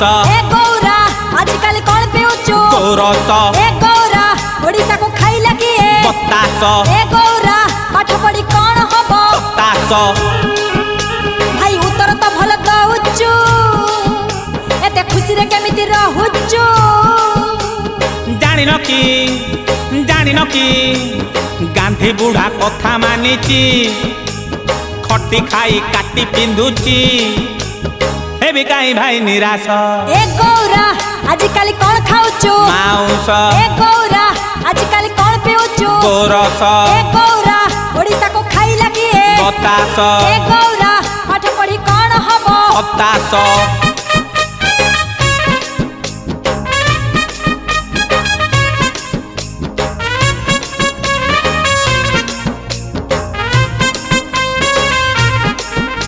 ए गौरा आजकल कौन पिउचु गोरस ए गौरा ओडिसा को खाइला किए बतास ए गौरा पाठ पढ़ी कौन हबो बतास भाई उत्तर तो भल दउचु एते खुशी रे केमिति रहुचु जानिन कि गांधी बुढ़ा कथा मानिची खटी खाई काटी पिंधुची हेबी काई भाई निराश ए गौरा आजकल कौन खाउचु माउस ए गौरा आजकल कौन पिउचु गोरस ए गौरा ओडिसा को खाइला किए बतास ए गौरा पाठ पढ़ी कौन हबो बतास